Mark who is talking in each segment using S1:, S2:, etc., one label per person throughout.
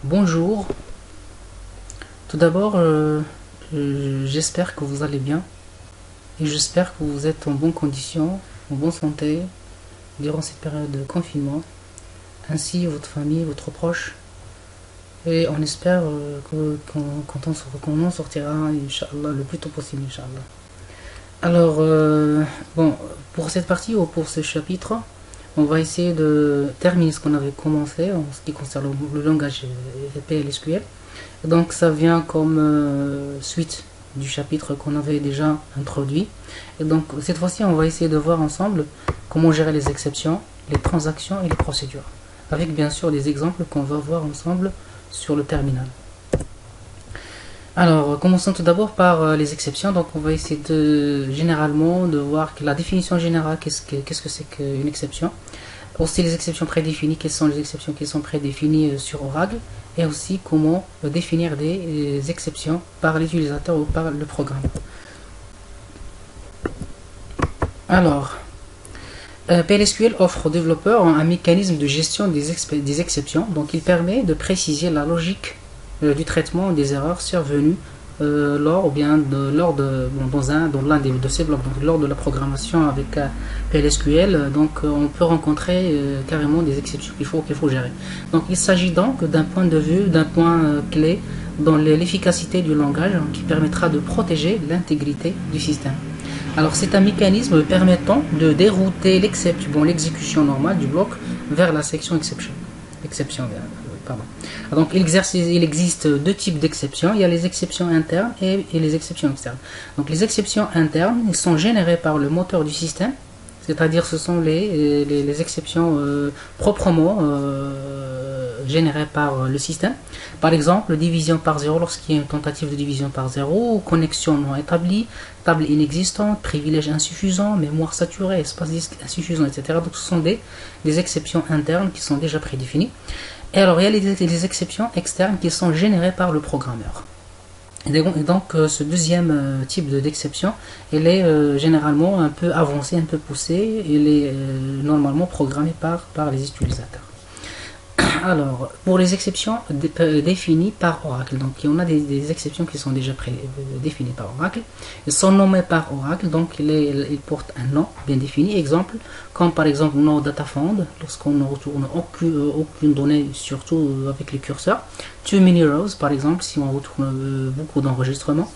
S1: Bonjour, tout d'abord j'espère que vous allez bien et j'espère que vous êtes en bonne condition, en bonne santé durant cette période de confinement, ainsi votre famille, votre proche, et on espère qu'on en sortira, Inch'Allah, le plus tôt possible, Inch'Allah. Alors, bon, pour cette partie ou pour ce chapitre, on va essayer de terminer ce qu'on avait commencé en ce qui concerne le langage PLSQL. Donc ça vient comme suite du chapitre qu'on avait déjà introduit. Et donc cette fois-ci, on va essayer de voir ensemble comment gérer les exceptions, les transactions et les procédures. Avec bien sûr des exemples qu'on va voir ensemble sur le terminal. Alors, commençons tout d'abord par les exceptions. Donc, on va essayer généralement de voir que la définition générale, qu'est-ce que c'est qu'une exception. Aussi, les exceptions prédéfinies, quelles sont les exceptions qui sont prédéfinies sur Oracle. Et aussi, comment définir des exceptions par l'utilisateur ou par le programme. Alors, PLSQL offre aux développeurs un mécanisme de gestion des exceptions. Donc, il permet de préciser la logique du traitement des erreurs survenues dans l'un de ces blocs. Donc, lors de la programmation avec PLSQL, donc on peut rencontrer carrément des exceptions qu'il faut gérer. Donc il s'agit donc d'un point de vue, d'un point clé dans l'efficacité du langage qui permettra de protéger l'intégrité du système. Alors c'est un mécanisme permettant de dérouter l'exécution normale du bloc vers la section exception. Donc il existe deux types d'exceptions. Il y a les exceptions internes et les exceptions externes. Donc les exceptions internes sont générées par le moteur du système, c'est-à-dire ce sont les exceptions proprement générées par le système. Par exemple, division par 0 lorsqu'il y a une tentative de division par 0, connexion non établie, table inexistante, privilège insuffisant, mémoire saturée, espace disque insuffisant, etc. Donc ce sont des exceptions internes qui sont déjà prédéfinies. Et alors il y a les exceptions externes qui sont générées par le programmeur. Et donc ce deuxième type d'exception, elle est généralement un peu avancée, un peu poussée, elle est normalement programmée par les utilisateurs. Alors, pour les exceptions définies par Oracle, donc on a des exceptions qui sont déjà définies par Oracle, elles sont nommées par Oracle, donc ils portent un nom bien défini. Exemple, comme par exemple no data found, lorsqu'on ne retourne aucune donnée, surtout avec les curseurs. Too many rows, par exemple, si on retourne beaucoup d'enregistrements.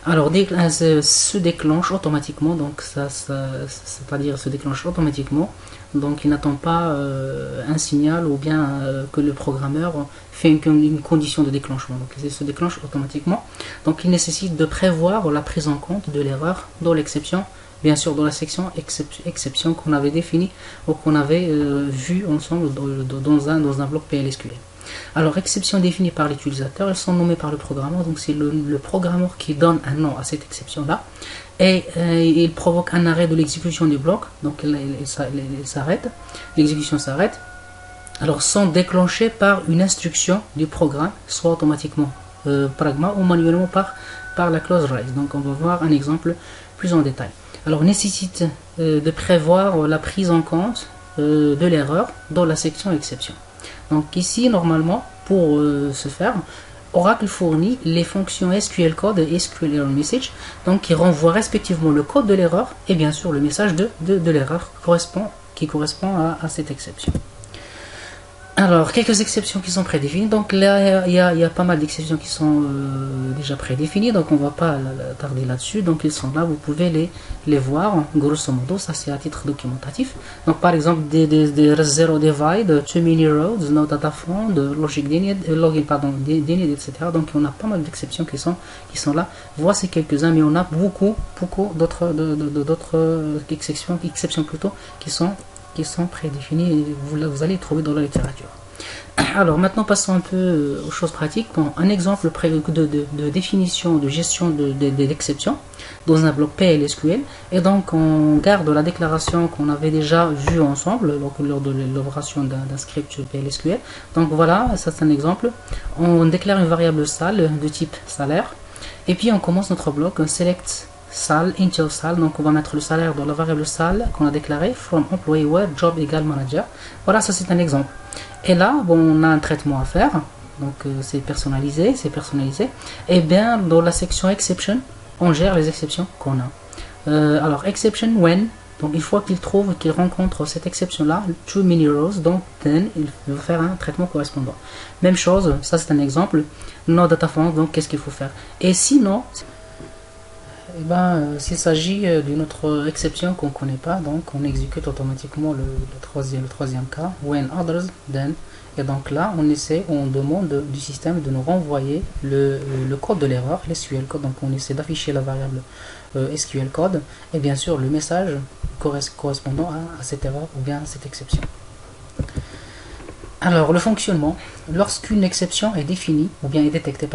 S1: Alors, se déclenche automatiquement, donc c'est-à-dire se déclenche automatiquement, donc il n'attend pas un signal ou bien que le programmeur fait une condition de déclenchement, donc il se déclenche automatiquement. Donc il nécessite de prévoir la prise en compte de l'erreur dans l'exception, bien sûr dans la section exception qu'on avait définie ou qu'on avait vu ensemble dans un bloc PLSQL. Alors, exceptions définies par l'utilisateur, elles sont nommées par le programmeur, donc c'est le programmeur qui donne un nom à cette exception-là, et il provoque un arrêt de l'exécution du bloc, donc l'exécution s'arrête, alors sont déclenchées par une instruction du programme, soit automatiquement pragma ou manuellement par la clause raise. Donc on va voir un exemple plus en détail. Alors, nécessite de prévoir la prise en compte de l'erreur dans la section exception. Donc ici, normalement, pour ce faire, Oracle fournit les fonctions SQL Code et SQL Error Message, donc qui renvoient respectivement le code de l'erreur et bien sûr le message de l'erreur qui correspond à cette exception. Alors, quelques exceptions qui sont prédéfinies. Donc là, il y a pas mal d'exceptions qui sont déjà prédéfinies, donc on ne va pas tarder là-dessus. Donc ils sont là, vous pouvez les voir, grosso modo, ça c'est à titre documentatif. Donc par exemple, des zero divide, too many rows, no data found, logic login, denied, etc. Donc on a pas mal d'exceptions qui sont là. Voici quelques-uns, mais on a beaucoup d'autres exceptions plutôt qui sont prédéfinies et vous allez les trouver dans la littérature. Alors maintenant passons un peu aux choses pratiques. Bon, un exemple de définition de gestion d'exception dans un bloc PLSQL, et donc on garde la déclaration qu'on avait déjà vue ensemble lors de l'élaboration d'un script PLSQL. Donc voilà, ça c'est un exemple. On déclare une variable sal de type salaire et puis on commence notre bloc, un select sal, initial sal, donc on va mettre le salaire dans la variable sal qu'on a déclaré from employee where job égale manager. Voilà, ça c'est un exemple. Et là, bon, on a un traitement à faire. donc c'est personnalisé, et bien dans la section exception, on gère les exceptions qu'on a. Alors exception when, donc une fois qu'il rencontre cette exception là, too many rows, donc then il va faire un traitement correspondant. Même chose, ça c'est un exemple, no data found, donc qu'est-ce qu'il faut faire. Et sinon, s'il s'agit d'une autre exception qu'on ne connaît pas, donc on exécute automatiquement le troisième cas, when others, then. Et donc là, on demande du système de nous renvoyer le code de l'erreur, l'SQL code. Donc on essaie d'afficher la variable SQL code et bien sûr le message correspondant à cette erreur ou bien à cette exception. Alors le fonctionnement, lorsqu'une exception est définie ou bien est détectée,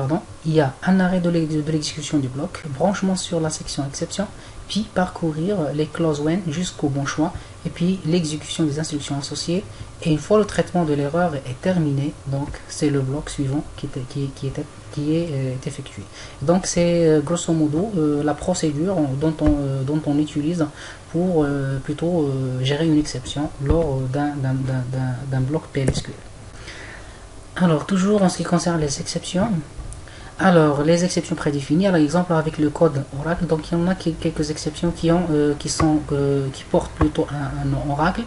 S1: il y a un arrêt de l'exécution du bloc, branchement sur la section exception, puis parcourir les clauses when jusqu'au bon choix, et puis l'exécution des instructions associées. Et une fois le traitement de l'erreur est terminé, donc c'est le bloc suivant qui est effectué. Donc c'est grosso modo la procédure dont on utilise pour plutôt gérer une exception lors d'un bloc PLSQL. Alors toujours en ce qui concerne les exceptions, alors les exceptions prédéfinies, par exemple avec le code Oracle, donc il y en a quelques exceptions qui portent plutôt un nom Oracle,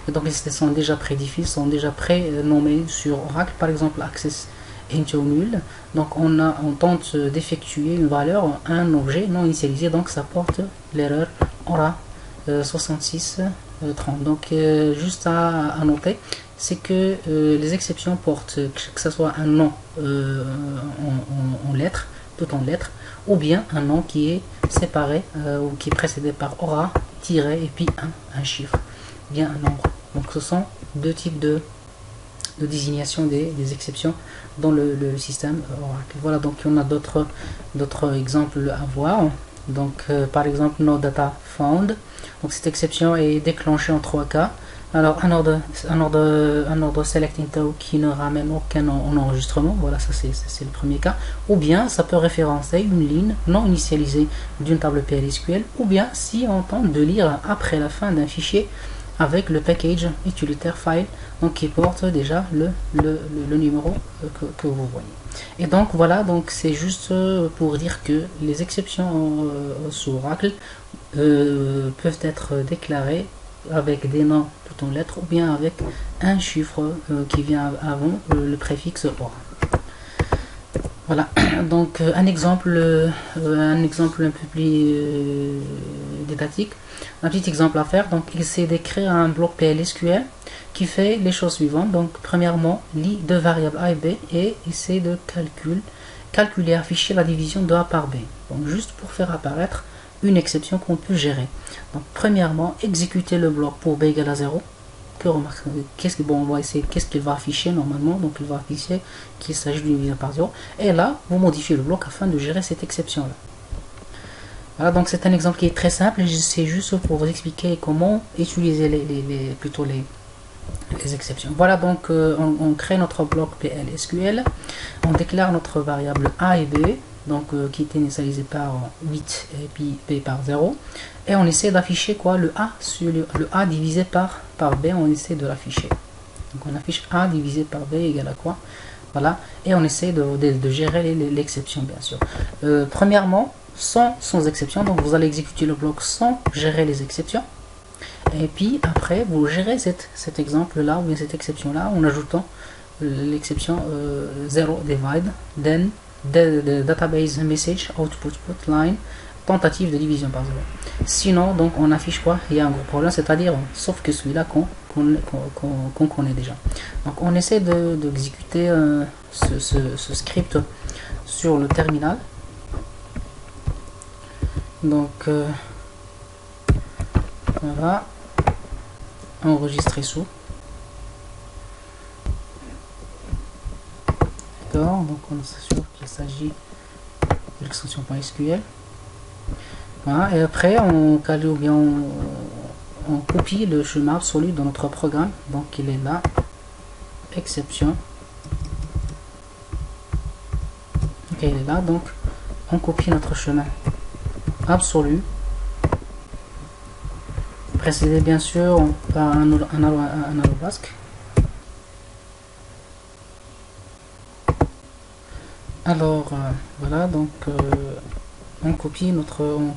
S1: et donc elles sont déjà prédéfinies, sont déjà prénommées sur Oracle, par exemple access into null, donc on tente d'effectuer une valeur, un objet non initialisé, donc ça porte l'erreur Aura 6630. Donc juste à noter, c'est que les exceptions portent que ce soit un nom en lettres, tout en lettres, ou bien un nom qui est séparé ou qui est précédé par aura, tiré et puis un chiffre, bien un nombre. Donc ce sont deux types de désignation des exceptions dans le système Oracle. Voilà, donc on a d'autres exemples à voir. Donc par exemple no data found, donc cette exception est déclenchée en 3 cas. Alors un ordre select into qui ne ramène aucun enregistrement, voilà, ça c'est le premier cas, ou bien ça peut référencer une ligne non initialisée d'une table PLSQL, ou bien si on tente de lire après la fin d'un fichier avec le package utilitaire file, donc qui porte déjà le numéro que vous voyez. Et donc voilà, donc c'est juste pour dire que les exceptions sous Oracle peuvent être déclarées avec des noms tout en lettres ou bien avec un chiffre qui vient avant le préfixe Aura. Voilà, donc un exemple un peu plus didactique, un petit exemple à faire. Donc c'est d'écrire un bloc PLSQL qui fait les choses suivantes. Donc premièrement, lit deux variables A et B et essaie de calculer, afficher la division de A par B. Donc juste pour faire apparaître une exception qu'on peut gérer. Donc premièrement, exécuter le bloc pour B égale à 0. On va essayer qu'est-ce qu'il va afficher normalement. Donc il va afficher qu'il s'agit d'une division par 0. Et là, vous modifiez le bloc afin de gérer cette exception là. Voilà, donc c'est un exemple qui est très simple. C'est juste pour vous expliquer comment utiliser les exceptions. Voilà, donc on crée notre bloc PLSQL. On déclare notre variable A et B, donc qui est initialisé par 8 et puis B par 0. Et on essaie d'afficher quoi, le A sur le A divisé par B, on essaie de l'afficher. Donc on affiche A divisé par B égale à quoi? Voilà, et on essaie de gérer l'exception bien sûr. Premièrement, sans exception, donc vous allez exécuter le bloc sans gérer les exceptions. Et puis après, vous gérez cet exemple là, ou bien cette exception là, en ajoutant l'exception 0 divide, then the database message output line, tentative de division par 0. Sinon, donc on affiche quoi? Il y a un gros problème, c'est-à-dire, sauf que celui-là qu'on connaît déjà. Donc on essaie d'exécuter ce script sur le terminal. Donc on va enregistrer sous. D'accord, donc on s'assure qu'il s'agit de l'extension .SQL. Voilà, et après on copie le chemin absolu dans notre programme. Donc il est là, exception. Ok, il est là, donc on copie notre chemin absolu, précédé bien sûr par un allo basque. Alors voilà, donc on copie on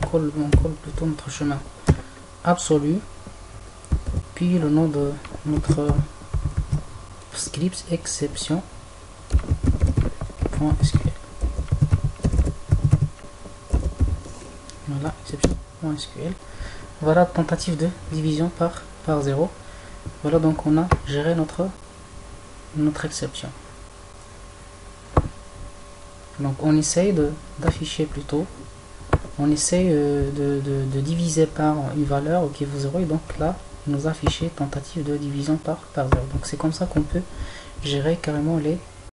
S1: colle plutôt notre chemin absolu, puis le nom de notre script exception.sql. Voilà, exception.sql. Voilà, tentative de division par 0. Voilà, donc on a géré notre exception. Donc on essaye d'afficher plutôt, on essaye de diviser par une valeur qui vaut 0, et donc là il nous a affiché tentative de division par 0. Donc c'est comme ça qu'on peut gérer carrément les